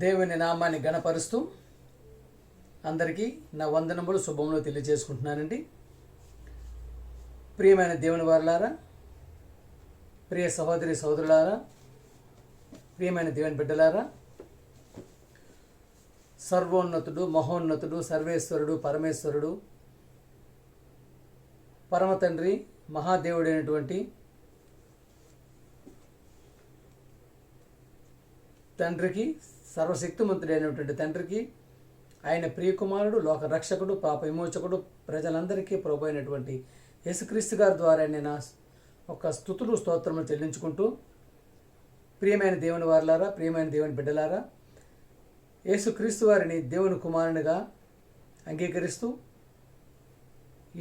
దేవుని నామాన్ని గణపరుస్తూ అందరికీ నా వందనములు శుభములు తెలియజేసుకుంటున్నానండి. ప్రియమైన దేవుని వారలారా, ప్రియ సహోదరి సహోదరులారా, ప్రియమైన దేవుని బిడ్డలారా, సర్వోన్నతుడు, మహోన్నతుడు, సర్వేశ్వరుడు, పరమేశ్వరుడు, పరమ తండ్రి, మహాదేవుడైనటువంటి తండ్రికి, సర్వశక్తిమంతుడైనటువంటి తండ్రికి, ఆయన ప్రియకుమారుడు, లోక రక్షకుడు, పాప విమోచకుడు, ప్రజలందరికీ ప్రభు అయినటువంటి యేసుక్రీస్తు గారి ద్వారా నేను ఒక స్తుతులు స్తోత్రములు చెల్లించుకుంటూ, ప్రియమైన దేవుని వారలారా, ప్రియమైన దేవుని బిడ్డలారా, యేసుక్రీస్తు వారిని దేవుని కుమారునిగా అంగీకరిస్తూ,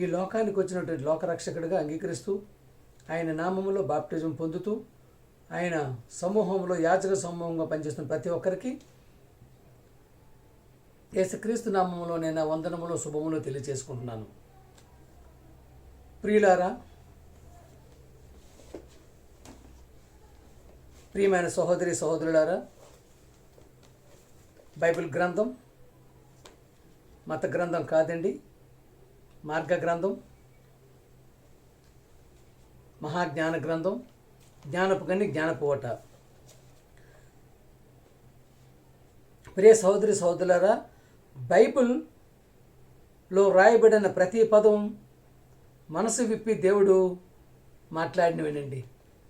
ఈ లోకానికి వచ్చినటువంటి లోకరక్షకుడిగా అంగీకరిస్తూ, ఆయన నామములో బాప్టిజం పొందుతూ, ఆయన సమూహంలో యాజక సమూహంగా పనిచేస్తున్న ప్రతి ఒక్కరికి యేసుక్రీస్తు నామములో నేను వందనములు శుభములు తెలియజేసుకుంటున్నాను. ప్రియులారా, ప్రియమైన సహోదరి సహోదరులారా, బైబిల్ గ్రంథం మత గ్రంథం కాదండి, మార్గ గ్రంథం, మహాజ్ఞాన గ్రంథం, జ్ఞానపు కన్ని జ్ఞానపు ఓట. ప్రియ సహోదరి సహోదరులారా, బైబిల్లో రాయబడిన ప్రతి పదం మనసు విప్పి దేవుడు మాట్లాడినవేనండి.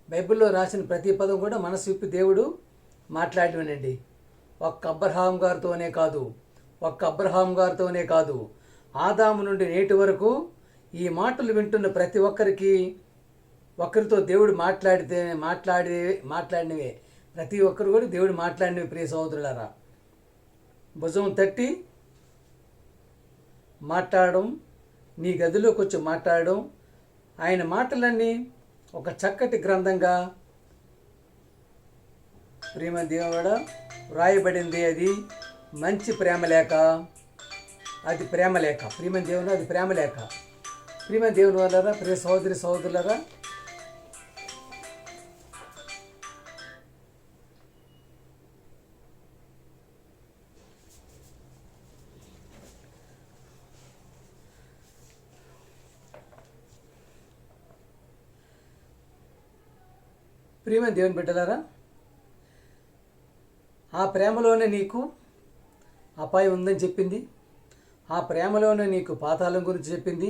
బైబిల్లో రాసిన ప్రతి పదం కూడా మనసు విప్పి దేవుడు మాట్లాడినవేనండి. ఒక్క అబ్రహాం గారితోనే కాదు, ఆదాము నుండి నేటి వరకు ఈ మాటలు వింటున్న ప్రతి ఒక్కరికి, ఒక్కరితో దేవుడు మాట్లాడినవే ప్రతి ఒక్కరు కూడా దేవుడు మాట్లాడినవి. ప్రియ సహోదరులారా, భుజం తట్టి మాట్లాడడం, నీ గదిలోకి వచ్చి మాట్లాడడం, ఆయన మాటలన్నీ ఒక చక్కటి గ్రంథంగా ప్రేమ దేవుడా వ్రాయబడింది. అది మంచి ప్రేమలేఖ, అది ప్రేమలేఖ. ప్రేమ దేవుడు, అది ప్రేమలేఖ. ప్రేమ దేవుని వాళ్ళరా, ప్రియ సహోదరి సహోదరులరా, ప్రియమైన దేవుని బిడ్డలారా, ఆ ప్రేమలోనే నీకు అపాయం ఉందని చెప్పింది, ఆ ప్రేమలోనే నీకు పాతాళం గురించి చెప్పింది,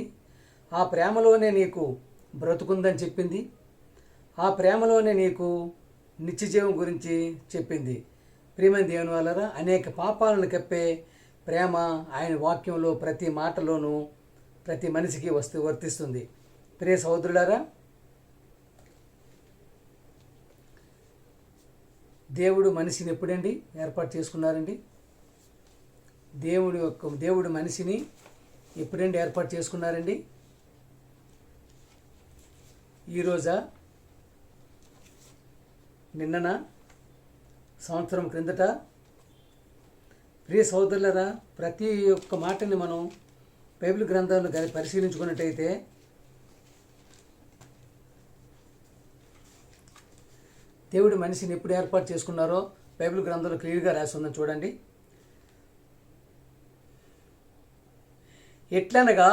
ఆ ప్రేమలోనే నీకు బ్రతుకుందని చెప్పింది, ఆ ప్రేమలోనే నీకు నిత్యజీవం గురించి చెప్పింది. ప్రియమైన దేవుని వాళ్ళరా, అనేక పాపాలను కప్పే ప్రేమ ఆయన వాక్యంలో ప్రతి మాటలోనూ ప్రతి మనిషికి వర్తిస్తుంది. ప్రియ సహోదరులారా, దేవుడు మనిషిని ఎప్పుడండి ఏర్పాటు చేసుకున్నారండి? దేవుడు మనిషిని ఎప్పుడండి ఏర్పాటు చేసుకున్నారండి? ఈరోజా, నిన్నన, సంవత్సరం క్రిందట? ప్రియ సహోదరులరా, ప్రతి ఒక్క మాటని మనం బైబిల్ గ్రంథాలను పరిశీలించుకున్నట్టయితే దేవుడు మనిషిని ఎప్పుడు ఏర్పాటు చేసుకున్నారో బైబిల్ గ్రంథంలో క్లియర్గా రాసి ఉందని చూడండి. ఎట్లనగా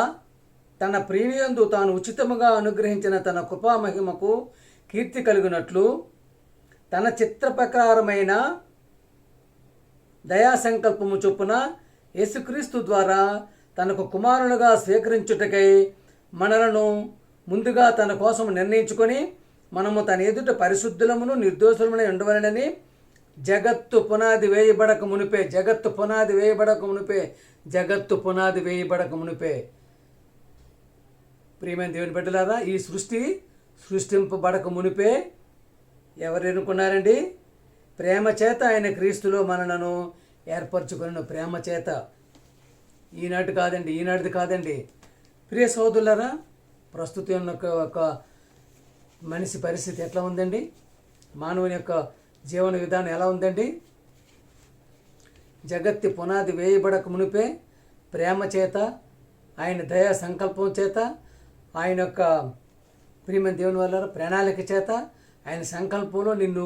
తన ప్రియయందు తాను ఉచితముగా అనుగ్రహించిన తన కృపామహిమకు కీర్తి కలిగినట్లు తన చిత్ర ప్రకారమైన దయా సంకల్పము చొప్పున యేసుక్రీస్తు ద్వారా తనకు కుమారులుగా స్వీకరించుటకై మనలను ముందుగా తన కోసం నిర్ణయించుకొని మనము తన ఎదుట పరిశుద్ధులమును నిర్దోషులమును ఉండవలనని జగత్తు పునాది వేయబడక మునిపే ప్రియమైన దేవుని బిడ్డలారా, ఈ సృష్టింపబడక మునిపే ఎవరు ఎన్నుకున్నారండి? ప్రేమ చేత ఆయన క్రీస్తులో మనలను ఏర్పరచుకున్న ప్రేమ చేత. ఈనాటిది కాదండి. ప్రియ సహోదరులారా, ప్రస్తుతం ఒక మనిషి పరిస్థితి ఎట్లా ఉందండి? మానవుని యొక్క జీవన విధానం ఎలా ఉందండి? జగత్తి పునాది వేయబడక మునిపే ప్రేమ చేత, ఆయన దయా సంకల్పం చేత, ఆయన యొక్క ప్రియమైన దేవుని వల్ల ప్రణాళిక చేత, ఆయన సంకల్పంలో నిన్ను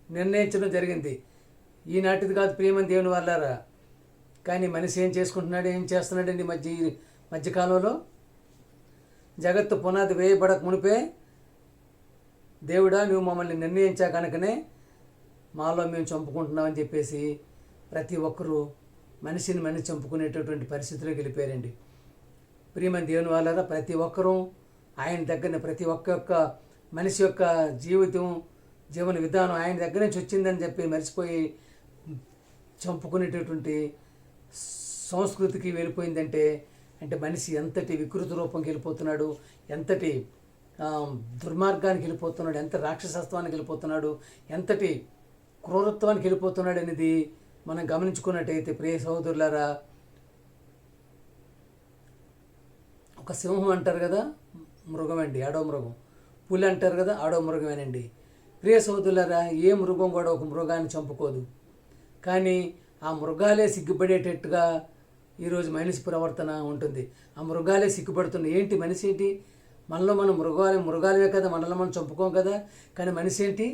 నిర్ణయించడం జరిగింది. ఈనాటిది కాదు ప్రియమైన దేవుని వాళ్ళారా. కానీ మనిషి ఏం చేసుకుంటున్నాడు, ఏం చేస్తున్నాడండి మధ్యకాలంలో? జగత్తు పునాది వేయబడక మునిపే దేవుడా నువ్వు మమ్మల్ని నిర్ణయించా కనుకనే మాలో మేము చంపుకుంటున్నామని చెప్పేసి ప్రతి ఒక్కరూ మనిషిని చంపుకునేటటువంటి పరిస్థితిలోకి వెళ్ళిపోయారండి. ప్రియమైన దేవుని వాళ్ళారా, ప్రతి ఒక్కరూ ఆయన దగ్గర, ప్రతి ఒక్క మనిషి యొక్క జీవన విధానం ఆయన దగ్గర నుంచి వచ్చిందని చెప్పి మర్చిపోయి చంపుకునేటటువంటి సంస్కృతికి వెళ్ళిపోయిందంటే మనిషి ఎంతటి వికృత రూపంకి వెళ్ళిపోతున్నాడు, ఎంతటి దుర్మార్గానికి వెళ్ళిపోతున్నాడు, ఎంత రాక్షసత్వానికి వెళ్ళిపోతున్నాడు, ఎంతటి క్రూరత్వానికి వెళ్ళిపోతున్నాడు అనేది మనం గమనించుకున్నట్టయితే ప్రియ సహోదరులారా, ఒక సింహం అంటారు కదా మృగం అండి, ఆడో మృగం. పులి అంటారు కదా ఆడో మృగమేనండి. ప్రియ సహోదరులారా, ఏ మృగం కూడా ఒక మృగాన్ని చంపుకోదు. కానీ ఆ మృగాలే సిగ్గుపడేటట్టుగా ఈరోజు మనిషి ప్రవర్తన ఉంటుంది. ఆ మృగాలే సిగ్గుపడుతుంది. ఏంటి మనిషి ఏంటి? మనలో మనం మృగాలే కదా, మనలో మనం చంపుకోం కదా. కానీ మనిషి ఏంటి?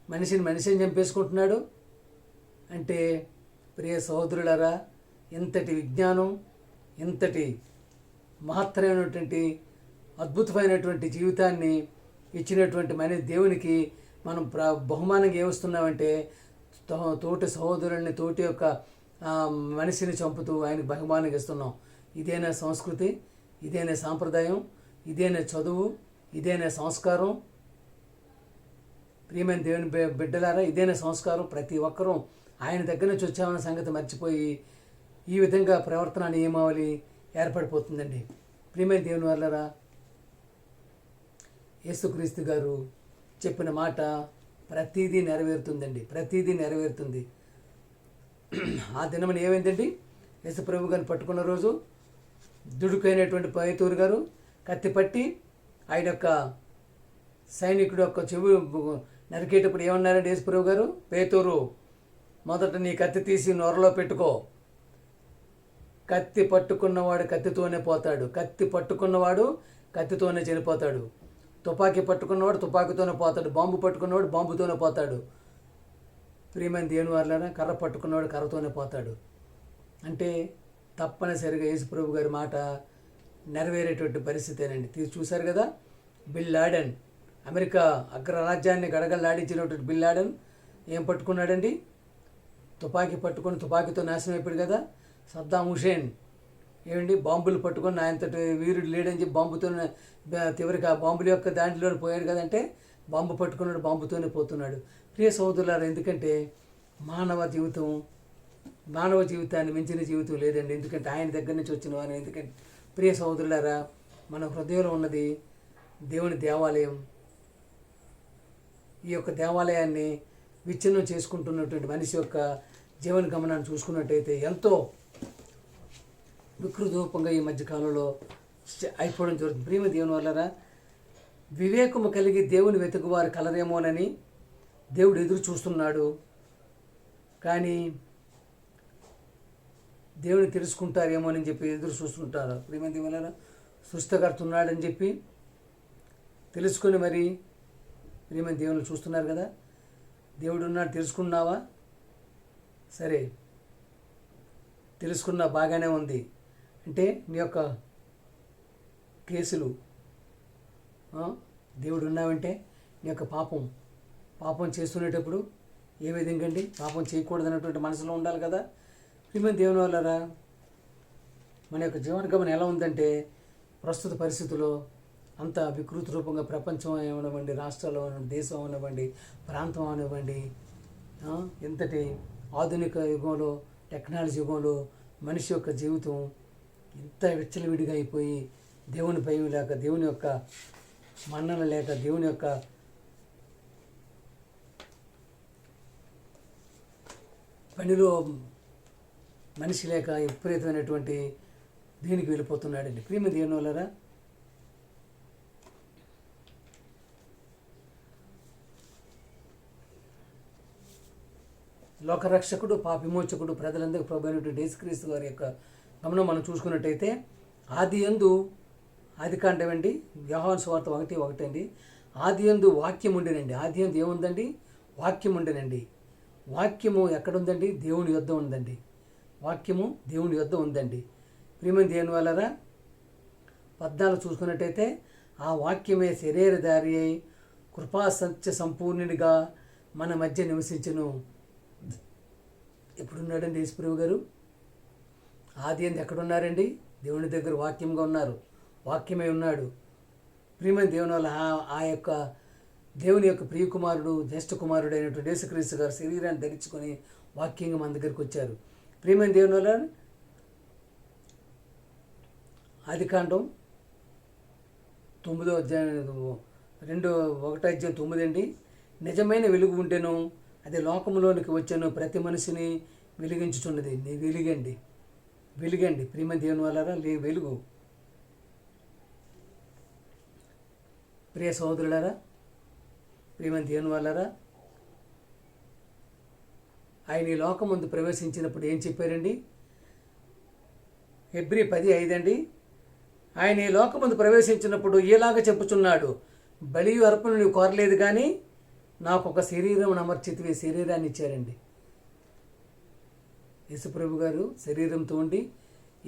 మనిషిని చంపేసుకుంటున్నాడు అంటే ప్రియ సహోదరులారా, ఇంతటి విజ్ఞానం, ఇంతటి మహత్తరమైనటువంటి అద్భుతమైనటువంటి జీవితాన్ని ఇచ్చినటువంటి దేవునికి మనం బహుమానంగా ఏమిస్తున్నామంటే తోటి సహోదరుల్ని, తోటి యొక్క మనిషిని చంపుతూ ఆయనకు బహుమానంగా ఇస్తున్నాం. ఇదేనా సంస్కృతి? ఇదేనా సాంప్రదాయం? ఇదేనా చదువు? ఇదేనా సంస్కారం? ప్రియమైన దేవుని బిడ్డలారా, ఇదేనా సంస్కారం? ప్రతి ఒక్కరూ ఆయన దగ్గర నుంచి వచ్చామన్న సంగతి మర్చిపోయి ఈ విధంగా ప్రవర్తన నియమావళి ఏర్పడిపోతుందండి. ప్రియమైన దేవుని వాళ్ళారా, యేసుక్రీస్తు గారు చెప్పిన మాట ప్రతిదీ నెరవేరుతుందండి, ప్రతిదీ నెరవేరుతుంది. ఆ దినమని ఏమైందండి? యేసు ప్రభు గారిని పట్టుకున్న రోజు దుడుకైనటువంటి పేతురు గారు కత్తి పట్టి ఆయన యొక్క సైనికుడు యొక్క చెవి నరికేటప్పుడు ఏమన్నారండి యేసు ప్రభు గారు? పేతురు, మొదట నీ కత్తి తీసి నొరలో పెట్టుకో. కత్తి పట్టుకున్నవాడు కత్తితోనే పోతాడు, కత్తి పట్టుకున్నవాడు కత్తితోనే చనిపోతాడు. తుపాకీ పట్టుకున్నవాడు తుపాకీతోనే పోతాడు, బాంబు పట్టుకున్నవాడు బాంబుతోనే పోతాడు. ప్రియమైన దేవుని వాళ్ళారా, కర్ర పట్టుకున్నవాడు కర్రతోనే పోతాడు. అంటే తప్పనిసరిగా యేసు ప్రభు గారి మాట నెరవేరేటువంటి పరిస్థితేనండి. చూశారు కదా, బిల్ లాడెన్, అమెరికా అగ్రరాజ్యాన్ని గడగడలాడించినటువంటి బిల్ లాడెన్ ఏం పట్టుకున్నాడండి? తుపాకీ పట్టుకొని తుపాకీతో నాశనం అయిపోయాడు కదా. సద్దాం హుసేన్ ఏమండి, బాంబులు పట్టుకొని ఆయనతోటి వీరుడు లేడని చెప్పి బాంబుతో చివరికి ఆ బాంబుల యొక్క దాంట్లో పోయాడు కదంటే బాంబు పట్టుకున్నాడు, బాంబుతోనే పోతున్నాడు. ప్రియ సహోదరులారా, ఎందుకంటే మానవ జీవితాన్ని మించిన జీవితం లేదండి. ఎందుకంటే ఆయన దగ్గర నుంచి వచ్చిన వారు. ఎందుకంటే ప్రియ సహోదరులారా, మన హృదయంలో ఉన్నది దేవుని దేవాలయం. ఈ యొక్క దేవాలయాన్ని విచ్ఛిన్నం చేసుకుంటున్నటువంటి మనిషి యొక్క జీవన గమనాన్ని చూసుకున్నట్టయితే ఎంతో వికృతరూపంగా ఈ మధ్యకాలంలో అయిపోవడం జరుగుతుంది. ప్రియమ దేవుని వల్లరా, వివేకము కలిగి దేవుని వెతుకువారు కలరేమోనని దేవుడు ఎదురు చూస్తున్నాడు. కానీ దేవుని తెలుసుకుంటారేమో అని చెప్పి ఎదురు చూస్తుంటారు. ప్రియమ దేవుని వల్లరా, సృష్టికర్త ఉన్నాడని చెప్పి తెలుసుకొని మరి ప్రియమ దేవుని చూస్తున్నారు కదా. దేవుడు ఉన్నాడు, తెలుసుకున్నావా? సరే, తెలుసుకున్నా బాగానే ఉంది. అంటే నీ యొక్క కేసులు దేవుడు ఉన్నావంటే నీ యొక్క పాపం చేస్తునేటప్పుడు ఏ విధంగా అండి పాపం చేయకూడదు అన్నటువంటి మనసులో ఉండాలి కదా. ప్రియమైన దేవుని వల్లరా, మన యొక్క జీవనగమనం ఎలా ఉందంటే ప్రస్తుత పరిస్థితుల్లో అంత వికృత రూపంగా ప్రపంచం అవనివ్వండి, రాష్ట్రాలు అవనివ్వండి, దేశం అవనివ్వండి, ప్రాంతం అవనివ్వండి, ఎంతటి ఆధునిక యుగంలో, టెక్నాలజీ యుగంలో మనిషి యొక్క జీవితం ఎంత విచ్చలవిడిగా అయిపోయి దేవుని భయం లేక, దేవుని యొక్క మన్నన లేక, దేవుని యొక్క పనిలో మనిషి లేక విపరీతమైనటువంటి దీనికి వెళ్ళిపోతున్నాడండి. ప్రియమ దేవుని వల్లరా, లోకరక్షకుడు, పాపిమోచకుడు, ప్రజలందరికీ ప్రభు అయినటువంటి యేసుక్రీస్తు గారి యొక్క గమనం మనం చూసుకున్నట్టయితే ఆదికాండం అండి, యోహాను సువార్త 1:1 అండి. ఆది యందు వాక్యం ఉండేనండి. ఆది యందు ఏముందండి? వాక్యం ఉండేనండి. వాక్యము ఎక్కడుందండి? దేవుని యొద్ద ఉందండి. వాక్యము దేవుని యొద్ద ఉందండి. ప్రియమైన దేవుని వల్లరా 14 చూసుకున్నట్టయితే ఆ వాక్యమే శరీరధారి అయి కృపా సత్య సంపూర్ణునిగా మన మధ్య నివసించును. ఎప్పుడున్నాడండి యేసుప్రభు గారు? ఆది అందు ఎక్కడున్నారండి? దేవుని దగ్గర వాక్యంగా ఉన్నారు. వాక్యమే ఉన్నాడు. ప్రియమైన దేవుని వల్ల ఆ యొక్క దేవుని యొక్క ప్రియకుమారుడు జ్యేష్ఠ కుమారుడు అయినటువంటి యేసుక్రీస్తు గారు శరీరాన్ని ధరించుకొని వాక్యంగా మన దగ్గరికి వచ్చారు. ప్రియమైన దేవుని వల్ల ఆదికాండం 9వ అధ్యాయం 1వ అధ్యాయం 9 అండి. నిజమైన వెలుగు ఉంటేను అది లోకంలోనికి వచ్చాను, ప్రతి మనిషిని వెలిగించుచున్నది. నీ వెలుగండి, వెలుగండి. ప్రియమైన దేవుని వల్లరా వెలుగు. ప్రియ సహోదరులారా, ప్రియమైన దేవుని వల్లరా, ఆయన ఈ లోకం ముందు ప్రవేశించినప్పుడు ఏం చెప్పారండి? హెబ్రీ 10:5 అండి. ఆయన ఈ లోకం ముందు ప్రవేశించినప్పుడు ఇలాగా చెప్పుచున్నాడు, బలియు అర్పణ నువ్వు కోరలేదు కానీ నాకు ఒక శరీరం అమర్చితివి. శరీరాన్ని ఇచ్చారండి. యేసుప్రభు గారు శరీరంతో ఉండి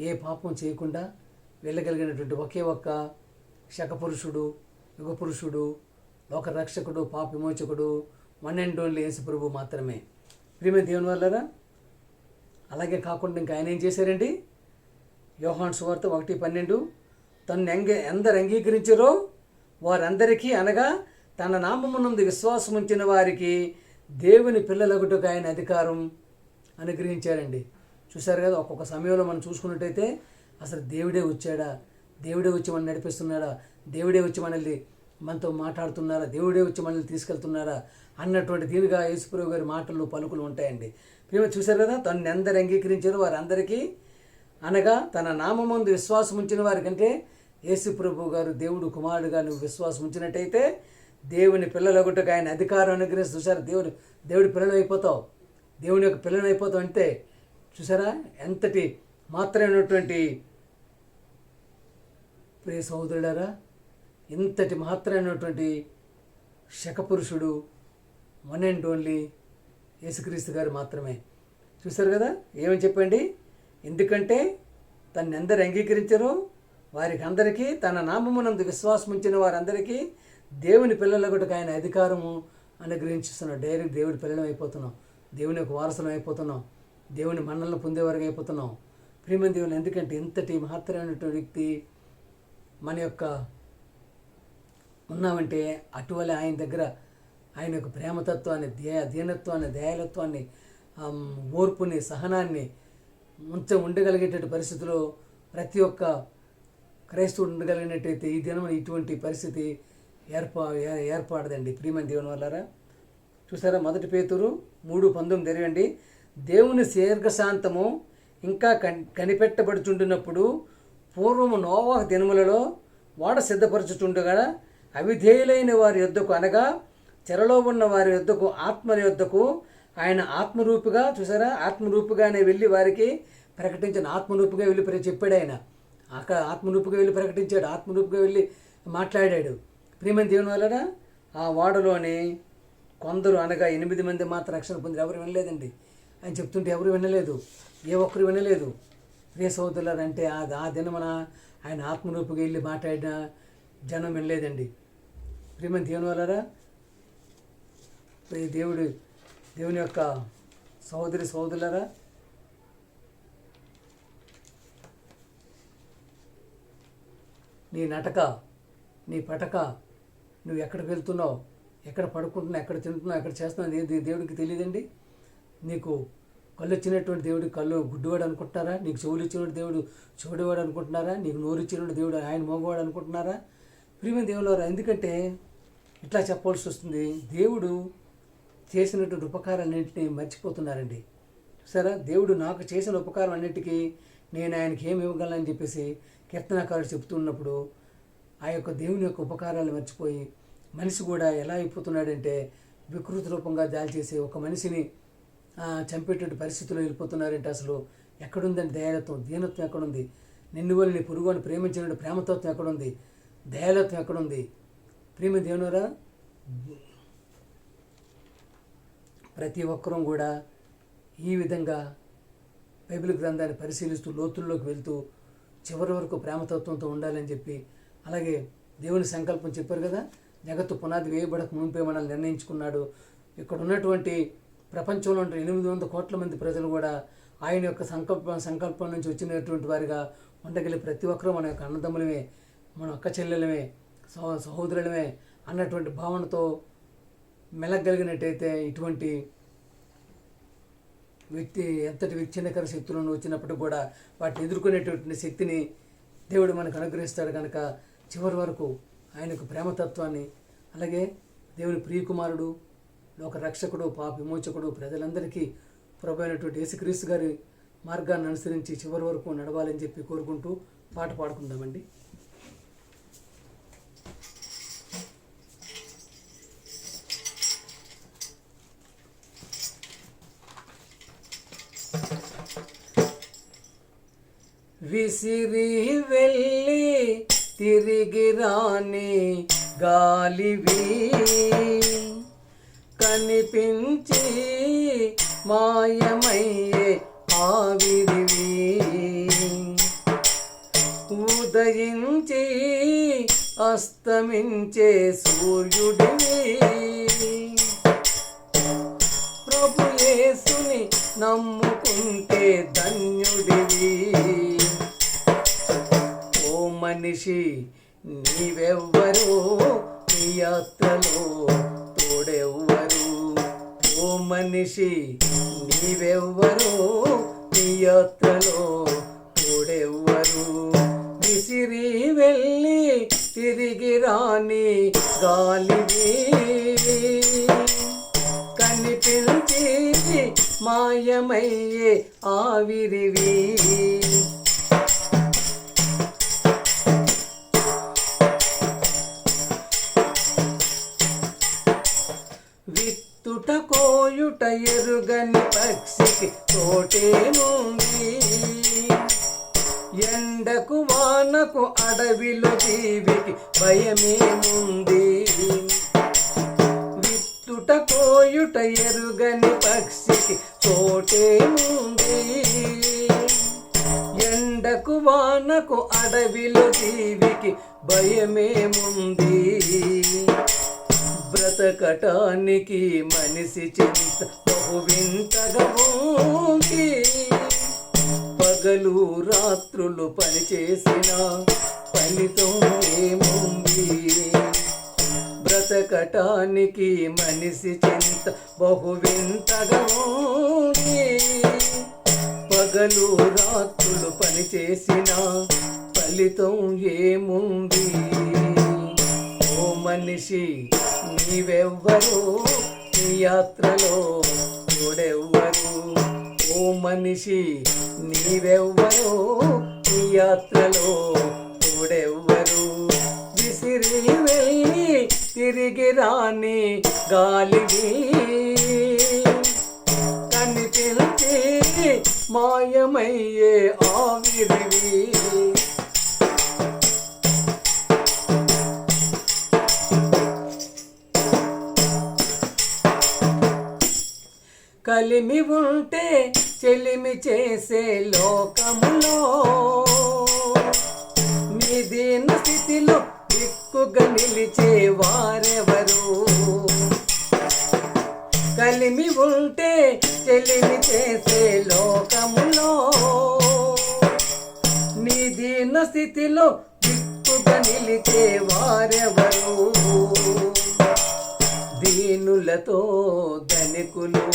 ఏ పాపం చేయకుండా వెళ్ళగలిగినటువంటి ఒకే ఒక్క శకపురుషుడు, యుగపురుషుడు, లోకరక్షకుడు, పాప విమోచకుడు, వన్ అండ్ ఓన్లీ యేసుప్రభు మాత్రమే. ప్రియమైన దేవుని వల్లరా, అలాగే కాకుండా ఇంకా ఆయన ఏం చేశారండి? యోహాను సువార్త 1:12 తను ఎందరు అంగీకరించారో వారందరికీ, అనగా తన నామమునందు విశ్వాసం ఉంచిన వారికి దేవుని పిల్లలగుటకు ఆయన అధికారం అనుగ్రహించారండి. చూశారు కదా, ఒక్కొక్క సమయంలో మనం చూసుకున్నట్టయితే అసలు దేవుడే వచ్చాడా, దేవుడే వచ్చి మనల్ని నడిపిస్తున్నాడా, దేవుడే వచ్చి మనల్ని మనతో మాట్లాడుతున్నారా, దేవుడే వచ్చి మనల్ని తీసుకెళ్తున్నారా అన్నటువంటి దీనిగా యేసుప్రభు గారి మాటలు పలుకులు ఉంటాయండి. ప్రేమ చూశారు కదా, తను ఎందరు అంగీకరించారో వారందరికీ, అనగా తన నామమందు విశ్వాసం ఉంచిన వారికంటే యేసుప్రభు గారు దేవుడు కుమారుడుగా నువ్వు విశ్వాసం ఉంచినట్టయితే దేవుని పిల్లలగుటకు ఆయన అధికారం అనుగ్రహించి. చూసారా, దేవుడి పిల్లలు అయిపోతావు, దేవుని యొక్క పిల్లలు అయిపోతావు అంటే చూసారా ఎంతటి మాత్రమైనటువంటి ప్రియ సహోదరులారా, ఇంతటి మాత్రమైనటువంటి శకపురుషుడు వన్ అండ్ ఓన్లీ యేసుక్రీస్తు గారు మాత్రమే. చూసారు కదా, ఏమని చెప్పండి? ఎందుకంటే తను ఎందరు అంగీకరించారో వారికి అందరికీ, తన నామమునందు విశ్వాసం ఉంచిన వారందరికీ దేవుని పిల్లలకు ఆయన అధికారము అనుగ్రహించుతున్నాం. డైరెక్ట్ దేవుడి పిల్లలం అయిపోతున్నాం, దేవుని యొక్క వారసులం అయిపోతున్నాం, దేవుని మన్నలను పొందేవారుగా అయిపోతున్నాం. ప్రియమైన దేవుని, ఎందుకంటే ఇంతటి మహత్తరమైనటువంటి వ్యక్తి మన యొక్క ఉన్నామంటే అటువలే ఆయన దగ్గర ఆయన యొక్క ప్రేమతత్వాన్ని, దీనత్వాన్ని, దయాలత్వాన్ని, ఓర్పుని, సహనాన్ని ఉండగలిగేటటువంటి పరిస్థితిలో ప్రతి ఒక్క క్రైస్తవుడు ఉండగలిగినట్టయితే ఈ దినం ఇటువంటి పరిస్థితి ఏర్పడదండి. ప్రియమైన దేవుని వల్లరా, చూసారా 1 పేతురు 3:19 తెరవండి. దేవుని దీర్ఘశాంతము ఇంకా కనిపెట్టబడుచుండినప్పుడు పూర్వము నోవాహు దినములలో వాడ సిద్ధపరచుచుండగా అవిధేయులైన వారి యొద్దకు, అనగా చెరలో ఉన్న వారి యొద్దకు, ఆత్మల యొద్దకు ఆయన ఆత్మరూపిగా, చూసారా ఆత్మరూపిగానే వెళ్ళి వారికి ప్రకటించిన. ఆత్మరూపిగా వెళ్ళి చెప్పాడు ఆయన. అక్కడ ఆత్మరూపిగా వెళ్ళి ప్రకటించాడు, ఆత్మరూపిగా వెళ్ళి మాట్లాడాడు. ప్రియమైన దేవుని వలన ఆ వాడలోని కొందరు, అనగా 8 మంది మాత్రం రక్షణ పొంది ఎవరు వినలేదండి. ఆయన చెప్తుంటే ఎవరు వినలేదు, ఏ ఒక్కరు వినలేదు. ప్రియ సహోదరులారా, అంటే ఆ దినమున ఆయన ఆత్మరూపిగా వెళ్ళి మాట్లాడిన జనం వినలేదండి. ప్రియమైన దేవుని వలన దేవుని యొక్క సహోదరులారా, నీ నటక, నీ పటక, నువ్వు ఎక్కడికి వెళ్తున్నావు, ఎక్కడ పడుకుంటున్నావు, ఎక్కడ తింటున్నావు, ఎక్కడ చేస్తున్నావు ఏది దేవుడికి తెలియదండి. నీకు కళ్ళు ఇచ్చినటువంటి దేవుడు కళ్ళు గుడ్డివాడు అనుకుంటున్నారా? నీకు చెవులు ఇచ్చినటువంటి దేవుడు చెవుడివాడు అనుకుంటున్నారా? నీకు నోరు ఇచ్చినటువంటి దేవుడు ఆయన మోగవాడు అనుకుంటున్నారా? ప్రియమైన దేవులారా, ఎందుకంటే ఇట్లా చెప్పవలసి వస్తుంది. దేవుడు చేసినటువంటి ఉపకారాలన్నింటినీ మర్చిపోతున్నారండి. సరే, దేవుడు నాకు చేసిన ఉపకారం అన్నింటికీ నేను ఆయనకి ఏమి ఇవ్వగలనని చెప్పేసి కీర్తనకారుడు చెప్తున్నప్పుడు ఆ యొక్క దేవుని యొక్క ఉపకారాలు మర్చిపోయి మనిషి కూడా ఎలా అయిపోతున్నాడంటే వికృతి రూపంగా దాడి చేసి ఒక మనిషిని చంపేటువంటి పరిస్థితుల్లో వెళ్ళిపోతున్నారంటే అసలు ఎక్కడుందండి దయాలత్వం, దీనత్వం ఎక్కడుంది? నిన్ను వల్ల నీ పొరుగు అని ప్రేమించిన ప్రేమతత్వం ఎక్కడుంది? దయాలత్వం ఎక్కడుంది? ప్రేమ దేవునరా, ప్రతి ఒక్కరూ కూడా ఈ విధంగా బైబిల్ గ్రంథాన్ని పరిశీలిస్తూ లోతుల్లోకి వెళ్తూ చివరి వరకు ప్రేమతత్వంతో ఉండాలని చెప్పి, అలాగే దేవుని సంకల్పం చెప్పారు కదా, జగత్తు పునాది వేయబడక మునిపే మనల్ని నిర్ణయించుకున్నాడు. ఇక్కడ ఉన్నటువంటి ప్రపంచంలో ఉండే 800 కోట్ల మంది ప్రజలు కూడా ఆయన యొక్క సంకల్పం నుంచి వచ్చినటువంటి వారిగా ఉండగలిగే ప్రతి ఒక్కరూ మన యొక్క అన్నదమ్ములమే, మన అక్క చెల్లెలమే, సహోదరులమే అన్నటువంటి భావనతో మెలగలిగినట్టయితే ఇటువంటి ఎంతటి విచ్ఛిన్నకర శక్తులను వచ్చినప్పుడు కూడా వాటిని ఎదుర్కొనేటువంటి శక్తిని దేవుడు మనకు అనుగ్రహిస్తాడు. కనుక చివరి వరకు ఆయనకు ప్రేమతత్వాన్ని, అలాగే దేవుని ప్రియకుమారుడు, లోక రక్షకుడు, పాప విమోచకుడు, ప్రజలందరికీ ప్రభు అయినటువంటి యేసుక్రీస్తు గారి మార్గాన్ని అనుసరించి చివరి వరకు నడవాలని చెప్పి కోరుకుంటూ పాట పాడుకుందామండి. విసిరి వెళ్ళి తిరిగి రాని గాలివి, కనిపించి మాయమయ్యే ఆవిరివి, ఉదయించి అస్తమించే సూర్యుడివి, ప్రభు యేసుని నమ్ముకుంటే ధన్యుడివి. ఓ మనిషి నీవెవ్వరు, నీ యాత్రలో తోడెవ్వరు. ఓ మనిషి నీవెవ్వరు, నీ యాత్రలో తోడెవ్వరు. విసిరి వెళ్ళి తిరిగి రాని గాలివి, కనిపించి మాయమయ్యే ఆవిరివి, విత్తుట కోయుట ఎరుగని పక్షికి తోటేముంది, ఎండకు వానకు అడవిలో జీవికి భయమేముంది. విత్తుట కోయుట ఎరుగని పక్షికి తోటేముంది, ఎండకు వానకు అడవిలో జీవికి భయమేముంది. బ్రతకటానికి మనిషి చింత బహు వింతగా ఉంది, పగలు రాత్రులు పనిచేసిన ఫలితం ఏముంది. బ్రతకటానికి మనిషి చింత బహు వింతగా ఉంది, పగలు రాత్రులు పనిచేసిన ఫలితం ఏముంది. ఓ మనిషి నీవెవ్వరు, నీ యాత్రలో తోడెవ్వరు. ఓ మనిషి నీవెవ్వరు, నీ యాత్రలో తోడెవ్వరు. విసిరి వెళ్ళి తిరిగి రాని గాలివి, కనిపించి మాయమయ్యే ఆవిరివి, కలిమి ఉంటే చెలిమి చేసే లోకములో, మీ దీన స్థితిలో దిక్కుగా నిలిచే వారెవరు. కలిమి ఉంటే చెలిమి చేసే లోకములో, నీ దీన స్థితిలో దిక్కుగా నిలిచే వారెవరు. దీనులతో ధనికులు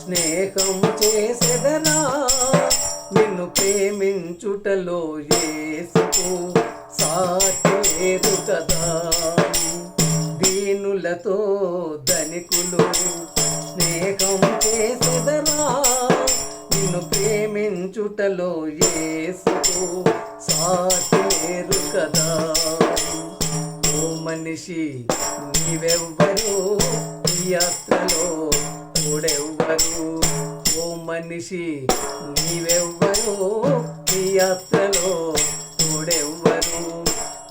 స్నేహం చేసెదరా, నిన్ను ప్రేమించుటలో యేసుకు సాటి లేదు కదా. దీనులతో ధనికులు స్నేహం చేసెదరా, నిన్ను ప్రేమించుటలో యేసుకు సాటి లేదు కదా. ఓ మనిషి నీవెవ్వరు, ఈ యాత్రలో తోడెవ్వరు. ఓ మనిషి నీవెవ్వరు, ఈ యాత్రలో తోడెవ్వరు.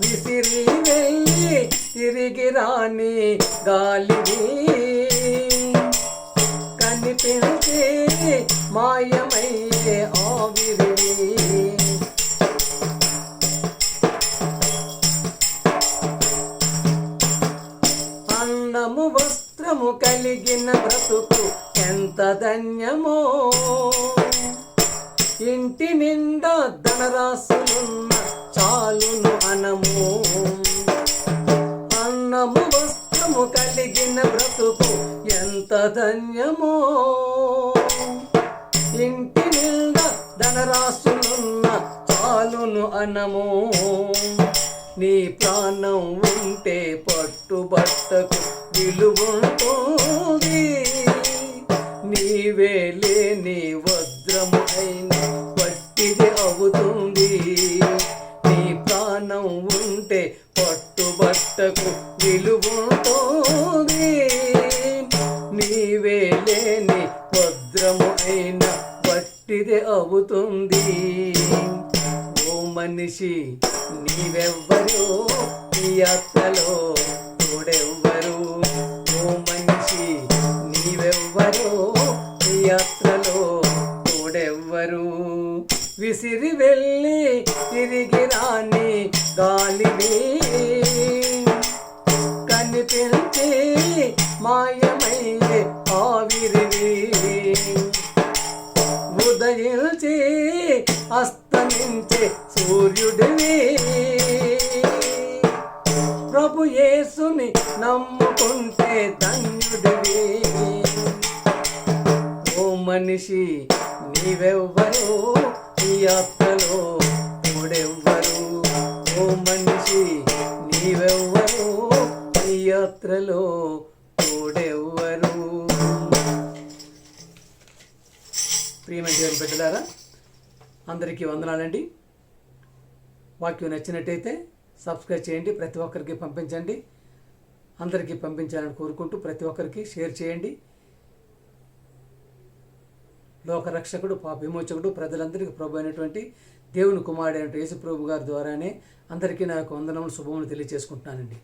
విసిరి వెళ్ళి తిరిగి రాని గాలివి, కనిపించే మాయమయ్యే ఆవిరివి. అన్నము వస్త్రము కలిగిన బ్రతుకు ఎంత ధన్యమో, ఇంటి నిండా ధనరాశులున్న చాలును అనము. అన్నము వస్త్రము కలిగిన బ్రతుకు ఎంత ధన్యమో, ఇంటి నిండా ధనరాశులున్న చాలును అనము. నీ ప్రాణం ఉంటే పట్టుబట్టకు విలువుంటుంది, నీవే లేని వజ్రము అయిన వట్టిది అవుతుంది. నీ ప్రాణం ఉంటే పట్టుబట్టకు విలువుంటుంది, నీవే లేని వజ్రము అయిన వట్టిది అవుతుంది. ఓ మనిషి నీవెవ్వరు ఈ యాత్రలో తోడెవ్వరు, ఓ మనిషి నీవెవ్వరు ఈ యాత్రలో తోడెవ్వరు. విసిరి వెళ్ళి తిరిగి రాని గాలివి, కనిపించి మాయమయ్యే ఆవిరివి. ఉదయించి అస్తమించే సూర్యుడివి, ప్రభు యేసుని నమ్ముకుంటే ధన్యుడివి. ఓ మనిషి నీవెవ్వరు ఈ యాత్రలో తోడెవ్వరు, ఓ మనిషి నీవెవ్వరు ఈ యాత్రలో తోడెవ్వరు. ప్రియమైన దేవుని బిడ్డలారా, అందరికీ వందనాలండి. వాక్యం నచ్చినట్టయితే సబ్స్క్రైబ్ చేయండి, ప్రతి ఒక్కరికి పంపించండి. అందరికీ పంపించాలని కోరుకుంటూ ప్రతి ఒక్కరికి షేర్ చేయండి. లోకరక్షకుడు, పాప విమోచకుడు, ప్రజలందరికీ ప్రభు అయినటువంటి దేవుని కుమారుడైన యేసు ప్రభు గారి ద్వారానే అందరికీ నా యొక్క వందనములు, శుభములు తెలియజేసుకుంటున్నానండి.